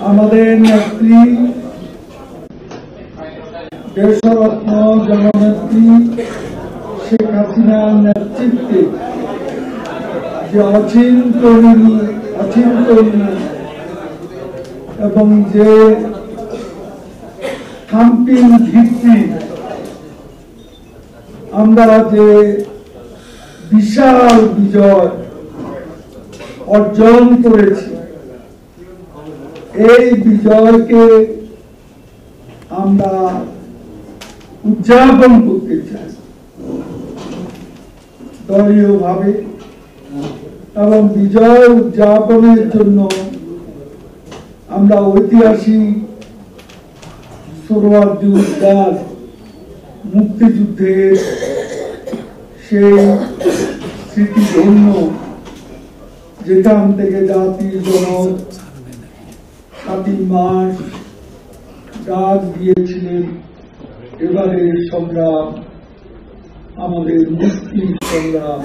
আমাদের নেত্রী দেশরত্ন জননেত্রী শেখ হাসিনার নেতৃত্বে যে অচিন্তনীয় এবং যে খামপিন ভিত্তি আমরা যে বিশাল বিজয় অর্জন করেছি, এই বিজয়কে আমরা উদযাপন করতে চাই দলীয়ভাবে, এবং বিজয় উদযাপনের জন্য আমরা ঐতিহাসিক সোহরাওয়ার্দী উদ্যান মুক্তিযুদ্ধের সেই স্মৃতিধন্য, যেখান থেকে জাতির জনক 7ই মার্চ ডাক দিয়েছিলেন এবারে সংগ্রাম, আমাদের মুক্তির সংগ্রাম,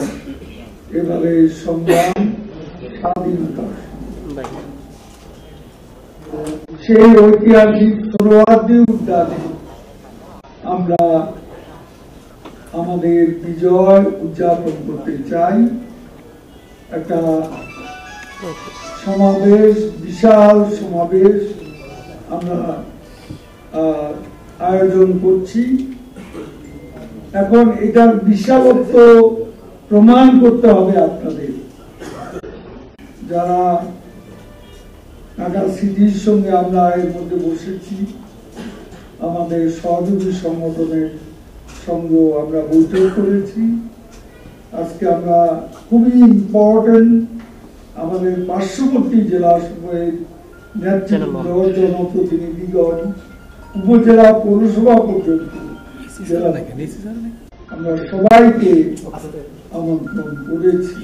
এবারে সংগ্রাম স্বাধীনতা। সেই ঐতিহাসিক সোহরাওয়ার্দী উদ্যানে আমরা আমাদের বিজয় উদযাপন করতে চাই। একটা সমাবেশ, বিশাল সমাবেশ আমরা আয়োজন করছি। এখন এটার বিশালত্ব প্রমাণ করতে হবে আপনাদের, যারা ঢাকা সিটির সঙ্গে আমরা এর মধ্যে বসেছি, আমাদের সহযোগী সংগঠনের সঙ্গে আমরা বৈঠক করেছি। আজকে আমরা খুবই ইম্পর্টেন্ট আমাদের পার্শ্ববর্তী জেলা সমূহের নেতৃবৃন্দ, জনপ্রতিনিধিগণ, উপজেলা পৌরসভা পর্যন্ত আমরা সবাইকে আমন্ত্রণ করেছি।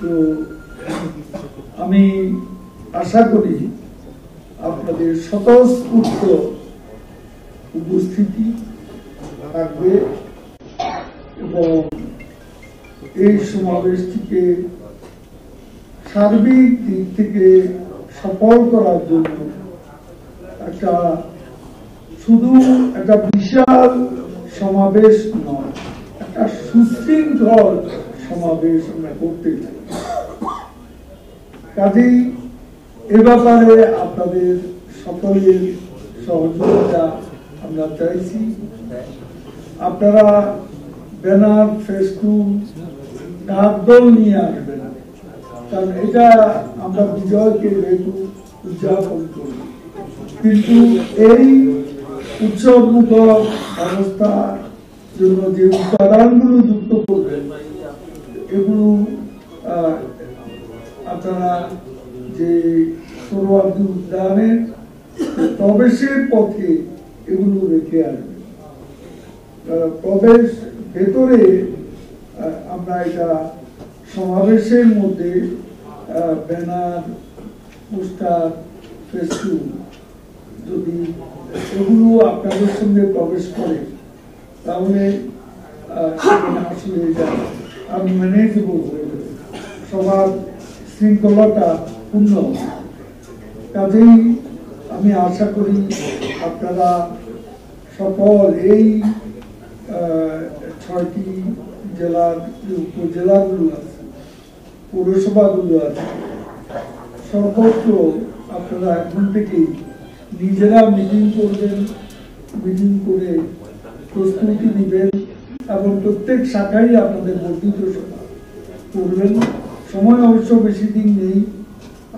তো আমি আশা করি আপনাদের স্বতঃস্ফূর্ত উপস্থিতি থাকবে এবং এই সমাবেশটিকে সার্বিক দিক থেকে সফল করার জন্য একটা শুধু একটা বিশাল সমাবেশ নয়, একটা সুশৃঙ্খল সমাবেশ আমরা করতে চাই। কাজেই এ ব্যাপারে আপনাদের সকলের সহযোগিতা আমরা চাইছি। আপনারা ব্যানার, ফেস্টুন, ডাকদল নিয়ে আসবেন, কারণ এটা আমরা বিজয়কে যেহেতু উদযাপন করি, কিন্তু এই উৎসবমুখর অবস্থার জন্য যে উপাদানগুলো যুক্ত করবেন, এগুলো আপনারা যে সোহরাওয়ার্দী উদ্যানের প্রবেশের পথে এগুলো রেখে আসবেন। প্রবেশ ভেতরে আমরা এটা সমাবেশের মধ্যে ব্যানার, পোস্টার, ফেস্টুন যদি এগুলো আপনাদের সঙ্গে প্রবেশ করে, তাহলে আসলে এটা আনম্যানেজেবল হয়ে যাবে, সবার শৃঙ্খলাটা পূর্ণ। কাজেই আমি আশা করি আপনারা সকল এই 6টি জেলার যে উপজেলাগুলো আছে, পৌরসভাগুলো আছে, সর্বত্র আপনারা এখন থেকেই নিজেরা মিটিং করবেন, মিটিং করে প্রস্তুতি নেবেন এবং প্রত্যেক শাখায় আপনাদের বর্ধিত সভা করবেন। সময় অবশ্য বেশি দিন নেই,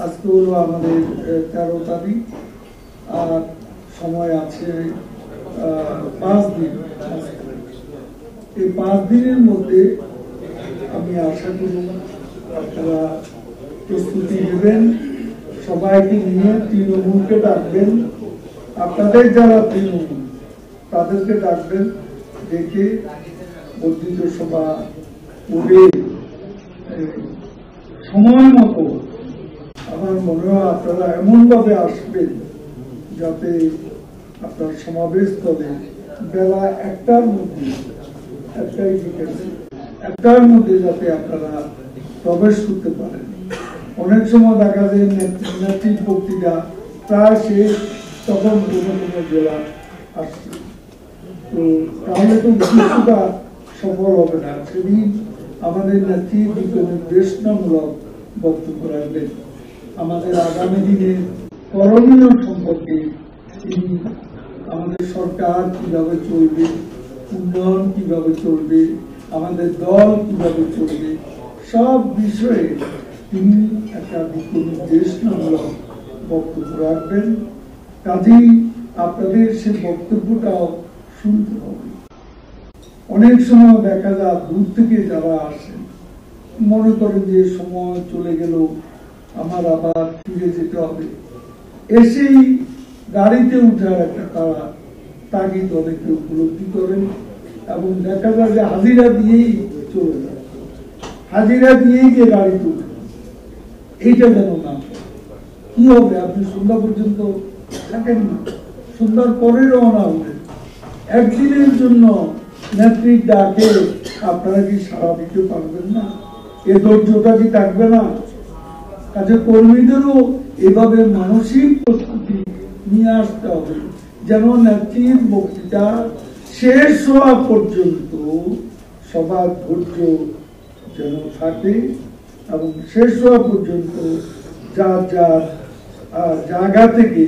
আজকে হলো আমাদের 13 তারিখ, আর সময় আছে 5 দিন। এই 5 দিনের মধ্যে আমি আশা করি আপনারা প্রস্তুতি নেবেন, সবাইকে নিয়ে তৃণমূলকে ডাকবেন, আপনাদের যারা তৃণমূল তাদেরকে ডাকবেন, ডেকে বর্ধিত সভা করে সময় মতো আমার মনে হয় আপনারা এমন ভাবে আসবেন যাতে আপনার সমাবেশ স্থলে বেলা 1টার মধ্যে, 1টার মধ্যে যাতে আপনারা প্রবেশ করতে পারেন। অনেক সময় দেখা যায় নেত্রীর বক্তৃতা প্রায় শেষ, তখন কোনো জেলা আসছে, তো তাহলে তো কিছুটা সফল হবে না। সেদিন আমাদের নেত্রী দিক নির্দেশনামূলক বক্তব্য রাখবেন, আমাদের আগামী দিনের করণীয় সম্পর্কে তিনি আমাদের সরকার কিভাবে চলবে, উন্নয়ন কিভাবে চলবে, আমাদের দল কিভাবে চলবে, সব বিষয়ে তিনি একটা দিক নির্দেশনামূলক বক্তব্য রাখবেন। কাজেই আপনাদের সে বক্তব্যটাও শুনতে হবে। অনেক সময় দেখা যায় দূর থেকে যারা আসেন মনে করেন যে সময় চলে গেল, আমার আবার ফিরে যেতে হবে, এসেই গাড়িতে উঠার একটা তাগিদ অনেকে উপলব্ধি করেন এবং দেখা যায় যে হাজিরা দিয়েই চলে যায়, হাজিরা দিয়েই যে গাড়িতে উঠে, এইটা যেন না কি হবে। আপনি সন্ধ্যা পর্যন্ত থাকেন না, সন্ধ্যার পরে রওনা হবেন, একদিনের জন্য নেত্রীর ডাকে আপনারা কি সাড়া দিতে পারবেন না? এ ধৈর্যটা কি থাকবে না? কাজে কর্মীদেরও এভাবে মানসিক প্রস্তুতি নিয়ে আসতে হবে, যেন নেত্রীর বক্তৃতা শেষ হওয়া পর্যন্ত সবার ধৈর্য যেন থাকে এবং শেষ হওয়া পর্যন্ত যার যার জায়গা থেকে,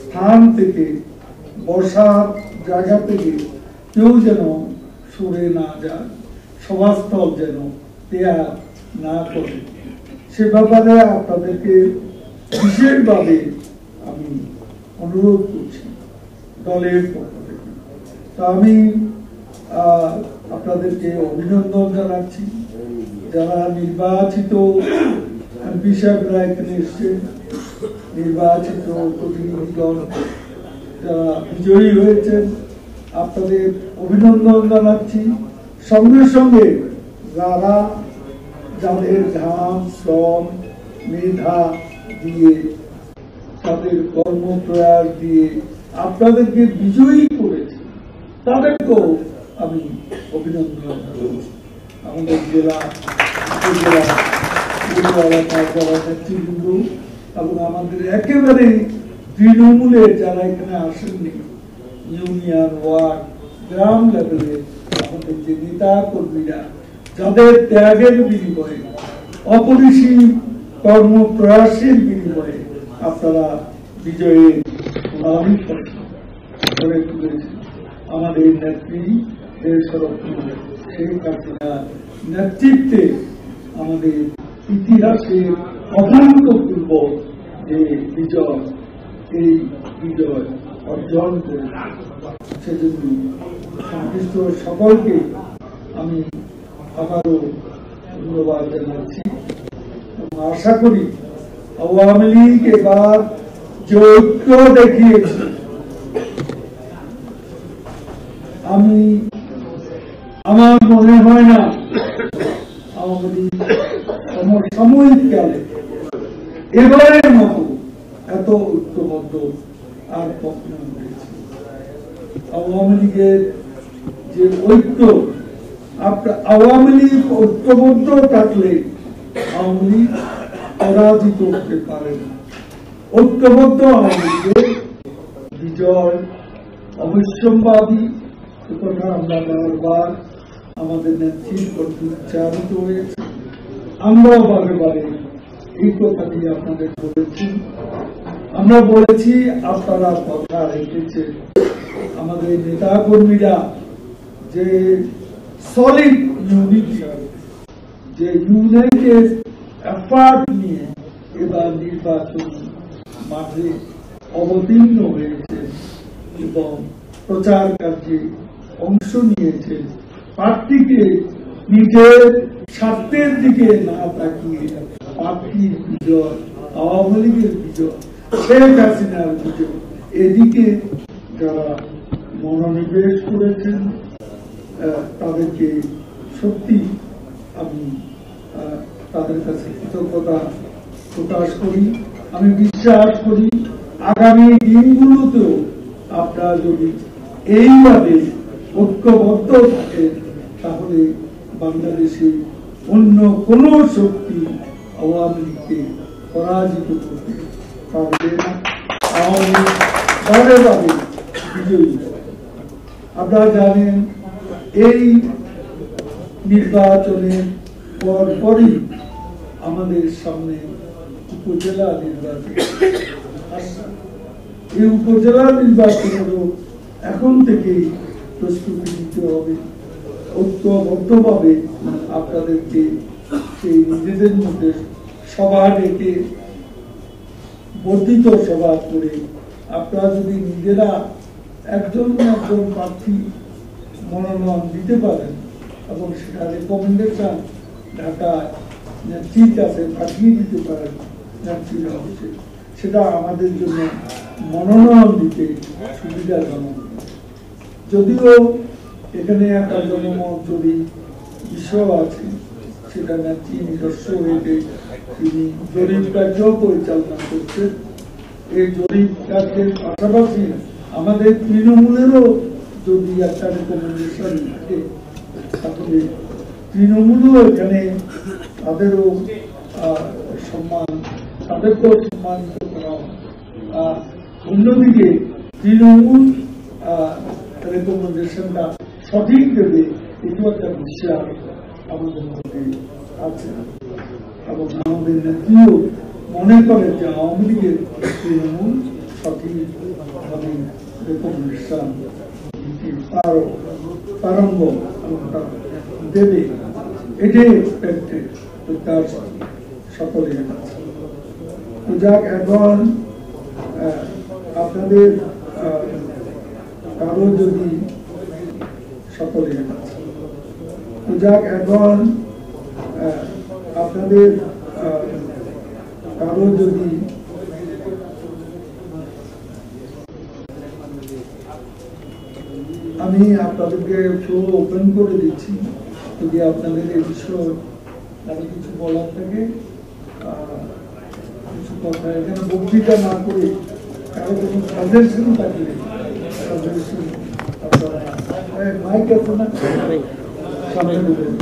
স্থান থেকে, বসার জায়গা থেকে কেউ যেন সরে না যায়, সভাস্থল যেন ত্যাগ না করে, সে ব্যাপারে আপনাদেরকে বিশেষভাবে আমি অনুরোধ করছি দলের পক্ষ থেকে। তো আমি আপনাদেরকে অভিনন্দন জানাচ্ছি, যারা নির্বাচিত এমপি সাহেবরা এখানে এসছেন, নির্বাচিত প্রতিনিধিগণ যারা বিজয়ী হয়েছেন, আপনাদের অভিনন্দন জানাচ্ছি। সঙ্গে সঙ্গে যারা যাদের ঘাম, শ্রম, মেধা দিয়ে, তাদের কর্মপ্রয়াস দিয়ে আপনাদেরকে বিজয়ী করেছে, তাদেরকেও আমি অভিনন্দন জানাচ্ছি। আমাদের জেলা এলাকার যারা নেতৃবৃন্দ এবং আমাদের একেবারে তৃণমূলের যারা এখানে আসেননি, ইউনিয়ন, ওয়ার্ড, গ্রাম লেভেলে আমাদের যে নেতা কর্মীরা, যাদের ত্যাগের বিনিময়ে, অপরিসীম কর্মপ্রয়াসের বিনিময়ে আপনারা বিজয়ের করে তুলেছেন। আমাদের নেত্রী দেশরত্ন শেখ হাসিনার নেতৃত্বে আমাদের ইতিহাসের অভূতপূর্ব যে বিজয়, এই বিজয় অর্জন করে, সেজন্য সংশ্লিষ্ট সকলকে আমি আবারও ধন্যবাদ জানাচ্ছি এবং আশা করি আওয়ামী লীগ এবার যে ঐক্য দেখিয়েছে, আমার মনে হয় না আওয়ামী লীগ সমসাময়িক কালে এবারের মতো এত ঐক্যবদ্ধ আর কখনো হয়েছে। আওয়ামী লীগের যে ঐক্য, আওয়ামী লীগ ঐক্যবদ্ধ থাকলে আওয়ামী লীগ পরাজিত হতে পারে না। ঐক্যবদ্ধ আওয়ামী লীগের বিজয় অবশ্যম্ভাবী, কথা আমরা বারবার আমাদের নেত্রীর প্রতি উচ্চারিত হয়েছে। আমরাও বারে বারে এই কথাটি আপনাদের বলেছি, আমরা বলেছি, আপনারা কথা রেখেছেন। আমাদের নেতা কর্মীরা যে সলিড ইউনিটি, যে ইউনাইটেড এফার্ট নিয়ে এবার নির্বাচন মাঠে অবতীর্ণ হয়েছেন এবং প্রচার কার্যে অংশ নিয়েছেন, প্রার্থীকে নিজের স্বার্থের দিকে না তাকিয়ে প্রার্থীর বিজয়, আওয়ামী লীগের বিজয়, শেখ হাসিনার বিজয়, এদিকে যারা মনোনিবেশ করেছেন তাদেরকে সত্যি আমি তাদের কাছে কৃতজ্ঞতা প্রকাশ করি। আমি বিশ্বাস করি আগামী দিনগুলোতেও আপনারা যদি এইভাবে ঐক্যবদ্ধ থাকেন, তাহলে বাংলাদেশে অন্য কোন শক্তি আওয়ামী লীগকে পরাজিত করতে পারবে না। আওয়ামী লীগ বারে বারে বিজয়ী। আপনারা জানেন এই নির্বাচনের পরপরই আমাদের সামনে উপজেলা নির্বাচন আসছে। এই উপজেলা নির্বাচনেরও এখন থেকেই প্রস্তুতি নিতে হবে। ঐক্যবদ্ধভাবে আপনাদেরকে সেই নিজেদের মধ্যে সভা ডেকে বর্ধিত সভা করে আপনারা যদি নিজেরা একজন প্রার্থী মনোনয়ন দিতে পারেন এবং সেটা রেকমেন্ডেশন ঢাকায় নেত্রীর কাছে পাঠিয়ে দিতে পারেন নেত্রীর অফিসে, সেটা আমাদের জন্য মনোনয়ন দিতে সুবিধাজনক। যদিও এখানে একটা জনমত জরিপ বিষয় আছে, সেটা নেত্রী নিজস্ব হয়ে তিনি জরিপ কার্য পরিচালনা করছেন। এই জরিপ কার্যের পাশাপাশি আমাদের তৃণমূলেরও যদি একটা রেকমেন্ডেশন থাকে তাহলে তৃণমূলও এখানে তাদেরও সম্মান, তাদেরকেও সম্মানিত করা। অন্যদিকে তৃণমূল রেকমেন্ডেশনটা সঠিক দেবে, এটিও একটা বিশ্বাস আমাদের মধ্যে আছে এবং আমাদের নেত্রীও মনে করে যে আওয়ামী লীগের তৃণমূল সঠিকভাবে রেকমেন্ডেশন প্রারম্ভ দেবে, এটাই এক্সপেক্টেড। তার সকলে তো যাক, এখন আপনাদের কারো যদি সকলে তো যাক, এখন আপনাদের কারো যদি আমি আপনাদেরকে ফ্লো ওপেন করে দিচ্ছি, যদি আপনাদের এই বিষয়ে আরো কিছু বলার থাকে, কিছু কথা এখানে বক্তৃতা না করে কারো কোনো সাজেশন থাকলে সাজেশন আপনারা মাইক আছে না সামনে দেবেন।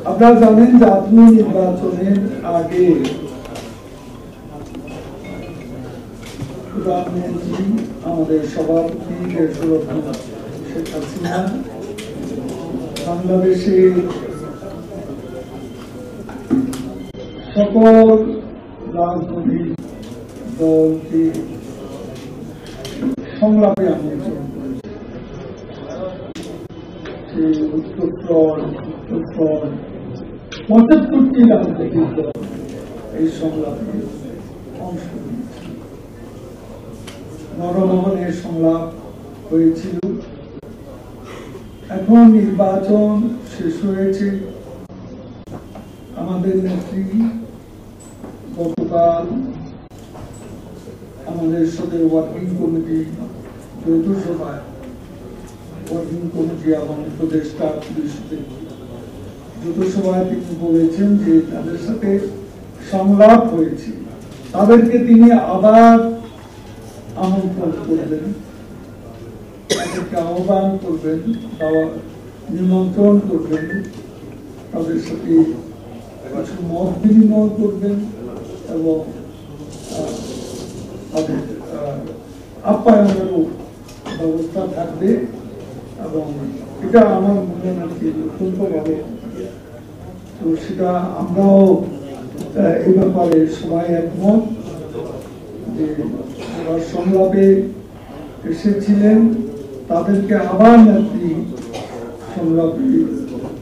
আপনারা জানেন জাতীয় নির্বাচনের আগে প্রধানমন্ত্রী আমাদের সভাপতি শেখ হাসিনা বাংলাদেশে সকল রাজনৈতিক দলকে সংলাপে আমন্ত্রণ করেছে। উত্তরফ্রন্ট, দক্ষিণফ্রন্ট, ৭৫টি রাজনৈতিক দল এই সংলাপে অংশ নিয়েছে। নরমহলের সংলাপ হয়েছিল। এখন নির্বাচন শেষ হয়েছে। আমাদের নেত্রী গতকাল আমাদের সাথে ওয়ার্কিং কমিটি, যৌথ সভায় ওয়ার্কিং কমিটি এবং উপদেষ্টা পরিষদের যৌথ সভায় তিনি বলেছেন যে তাদের সাথে সংলাপ হয়েছে, তাদেরকে তিনি আবার আমন্ত্রণ করবেন, তাদেরকে আহ্বান করবেন, নিমন্ত্রণ করবেন, তাদের সাথে কিছু মত বিনিময় করবেন এবং তাদের আপ্যায়নেরও ব্যবস্থা থাকবে। এবং এটা আমার মনে নাকি অত্যন্ত ভালো। তো সেটা আমরাও এ ব্যাপারে সবাই একমত যে যারা সংলাপে এসেছিলেন তাদেরকে আবার নেত্রী সংলাপে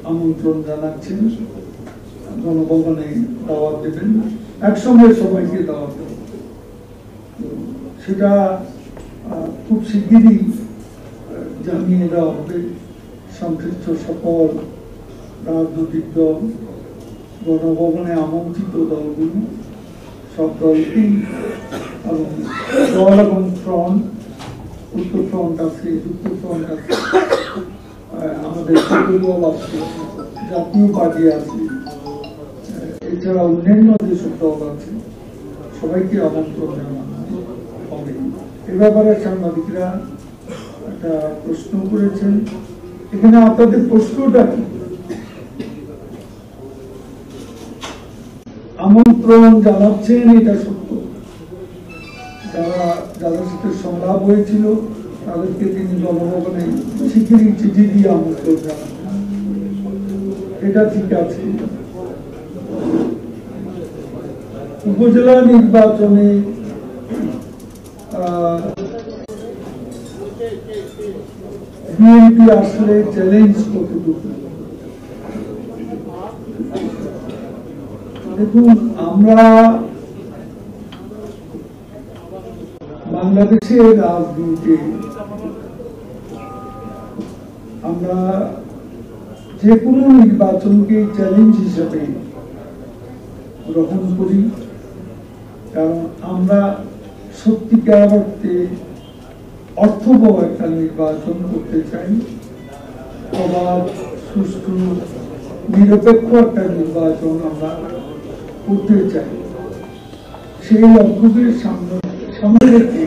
আমন্ত্রণ জানাচ্ছেন গণভবনে দাওয়াত দেবেন, একসঙ্গে সবাইকে দাওয়াত দেবেন। সেটা খুব শিগগিরই জানিয়ে দেওয়া হবে। সংশ্লিষ্ট সকল রাজনৈতিক দল, গণভবনে আমন্ত্রিত দলগুলো, সব দলকেই, এবং দল এবং ফ্রন্ট, উত্তর ফ্রন্ট আছে, যুক্ত ফ্রন্ট আছে, আমাদের দল আছে, জাতীয় পার্টি আছে, এছাড়া অন্যান্য যেসব দল আছে, সবাইকে আমন্ত্রণ জানানো হবে। এ ব্যাপারে সাংবাদিকরা একটা প্রশ্ন করেছেন, এখানে আপনাদের প্রশ্নটা কি? আমন্ত্রণ জানাচ্ছেন, এটা সত্য। যাদের সাথে সংলাপ হয়েছিল তাদেরকে তিনি গণভবনে শিগগিরই চিঠি দিয়ে আমন্ত্রণ জানাচ্ছেন, এটা ঠিক আছে। উপজেলা নির্বাচনে বিএনপি আসলে চ্যালেঞ্জ কতটুকু? দেখুন, আমরা বাংলাদেশের রাজনীতি আমরা যে কোনো নির্বাচনকে চ্যালেঞ্জ হিসেবে গ্রহণ করি, কারণ আমরা সত্যিকার অর্থে অর্থবহ একটা নির্বাচন করতে চাই, অবাধ, সুষ্ঠু, নিরপেক্ষ একটা নির্বাচন আমরা করতে চাই। সেই লক্ষ্যকে সামনে রেখে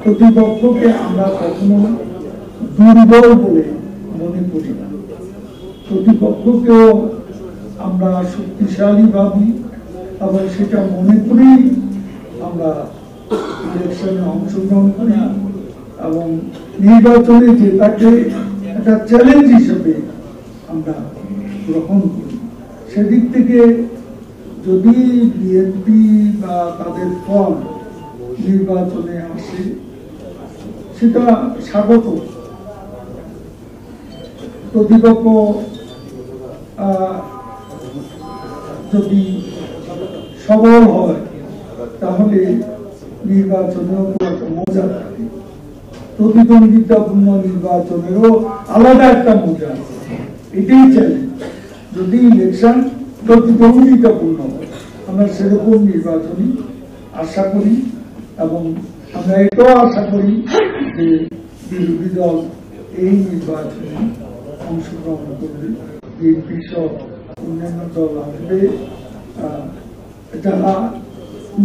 প্রতিপক্ষকে আমরা কখনো দুর্বল বলে মনে করি না, প্রতিপক্ষকেও আমরা শক্তিশালী ভাবি, এবং সেটা মনে করেই আমরা ইলেকশনে অংশগ্রহণ করি এবং নির্বাচনে জেতাকে একটা চ্যালেঞ্জ হিসেবে আমরা গ্রহণ করি। সেদিক থেকে যদি বিএনপি বা তাদের ফ্রন্ট নির্বাচনে আসে, সেটা স্বাগত। প্রতিপক্ষ যদি সবল হয় তাহলে নির্বাচনেও একটা মজা থাকে, প্রতিদ্বন্দ্বিতাপূর্ণ নির্বাচনেরও আলাদা একটা মজা আছে। এটাই চ্যালেঞ্জ। যদি ইলেকশন প্রতিদ্বন্দ্বিতাপূর্ণ হয়, আমরা সেরকম নির্বাচনই আশা করি, এবং আমরা এটাও আশা করি যে বিরোধী দল এই নির্বাচনে অংশগ্রহণ করবে, বিএনপি সহ অন্যান্য দল আসবে, যারা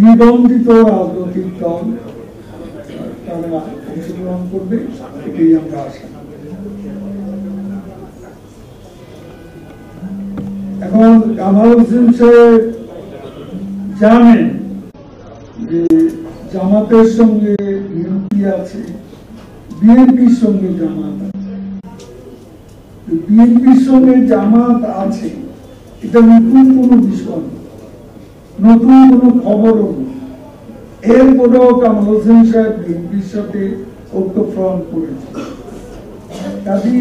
নিবন্ধিত রাজনৈতিক দল তারা অংশগ্রহণ করবে, এটাই আমরা আশা করি। এখন কামাল হোসেন সাহেব জানেন যে জামাতের সঙ্গে বিএনপি আছে, বিএনপির সঙ্গে জামাত আছে। বিএনপির সঙ্গে জামাত আছে, এটা নতুন কোন বিষয়, নতুন কোন খবরও নেই। এরপরেও কামাল হোসেন সাহেব বিএনপির সাথে ঐক্যফ্রন্ট করেছে। কাজী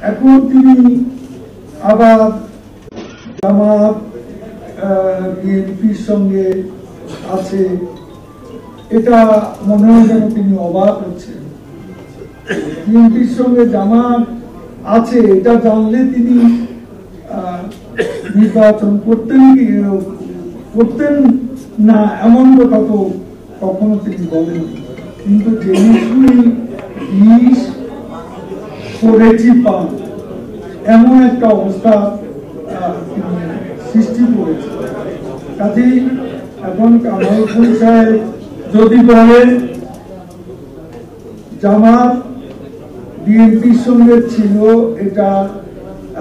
এখন তিনি আবার জামাত বিএনপির সঙ্গে আছে, এটা মনে হয় যেন তিনি অবাক হচ্ছেন। বিএনপির সঙ্গে জামাত আছে এটা জানলে তিনি নির্বাচন করতেন না, এমন কথা তো কখনো তিনি বলেন। কিন্তু জেনে বিষ করেছি পান, এমন একটা অবস্থা সৃষ্টি করেছে। কাজেই এখন কামাল হোসেন সাহেব যদি বলেন জামাত বিএনপির সঙ্গে ছিল এটা,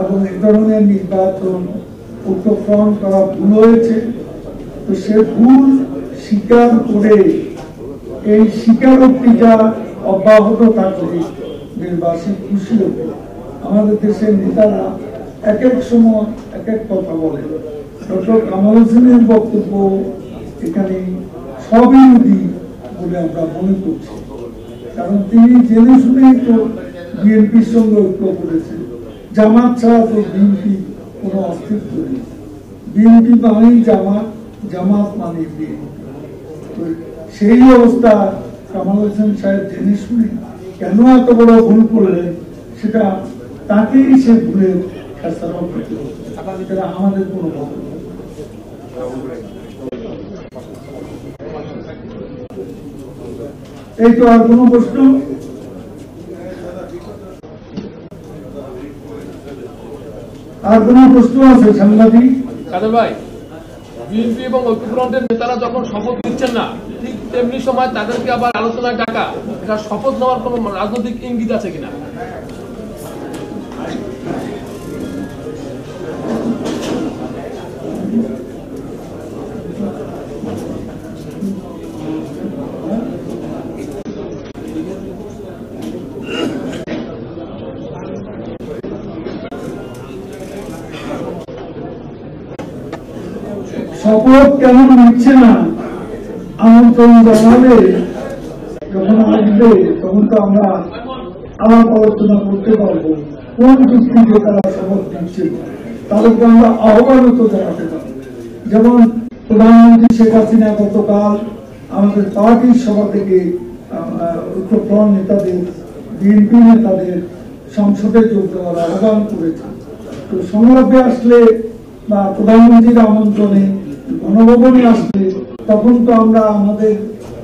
এবং এ ধরনের নির্বাচন ঐক্যফ্রন্ট করা ভুল হয়েছে, তো সে ভুল স্বীকার করে এই স্বীকারোক্তিটা অব্যাহত থাকলে দেশবাসী খুশি হবে। আমাদের দেশের নেতারা এক এক সময় এক এক কথা বলে। ডক্টর কামাল হোসেনের বক্তব্য এখানে স্ববিরোধী বলে আমরা মনে করছি, কারণ তিনি জেনে শুনেই তো বিএনপির সঙ্গে ঐক্য করেছেন। জামাত ছাড়া তো বিএনপি কোনো অস্তিত্ব নেই। বিএনপি মানেই জামাত, জামাত মানে বিএনপি। তো সেই অবস্থা কামাল হোসেন সাহেব জেনে শুনে কেন এত বড় ভুল করলেন, সেটা তাকেই সে ভুলের খেসারত দিতে হচ্ছে। এটা আমাদের কোনো কথা নয়। এই তো, আর কোনো প্রশ্ন? আর কোনো প্রশ্ন আছে সাংবাদিক? কাদের ভাই, বিএনপি এবং ঐক্যফ্রন্টের নেতারা যখন শপথ নিচ্ছেন না, ঠিক তেমনি সময় তাদেরকে আবার আলোচনায় ডাকা, এটা শপথ নেওয়ার কোন রাজনৈতিক ইঙ্গিত আছে কিনা? শপথ কেমন নিচ্ছে না, আমন্ত্রণ জানালে যখন আসবে তখন তো আমরা আলাপ আলোচনা করতে পারবো কোন যুক্তিতে তারা শপথ নিচ্ছে, তাদেরকে আমরা আহ্বানও তো জানাতে পারবো। যেমন প্রধানমন্ত্রী শেখ হাসিনা গতকাল আমাদের পার্টির সভা থেকে ঐক্যফ্রন্ট নেতাদের, বিএনপি নেতাদের সংসদে যোগ দেওয়ার আহ্বান করেছে। তো সংলাপে আসলে বা প্রধানমন্ত্রীর আমন্ত্রণে গণভবনে আসলে তখন তো আমরা আমাদের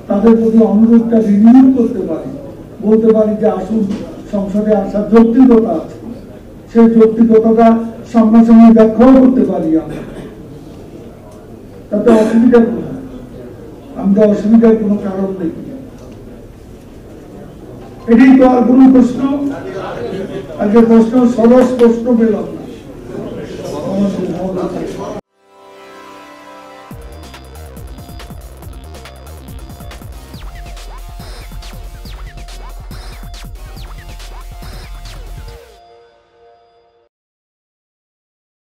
তাদের প্রতি অনুরোধটা রিনিউ করতে পারি, বলতে পারি যে আসুন, সংসদে আসার যৌক্তিকতা আছে, সেই যৌক্তিকতাটা সামনাসামনি ব্যাখ্যাও করতে পারি আমরা। তাতে অসুবিধা কোনো, আমরা অসুবিধার কোনো কারণ দেখি না। এটাই তো। আর কোনো প্রশ্ন? আজকে প্রশ্ন, সরস প্রশ্ন পেলাম না।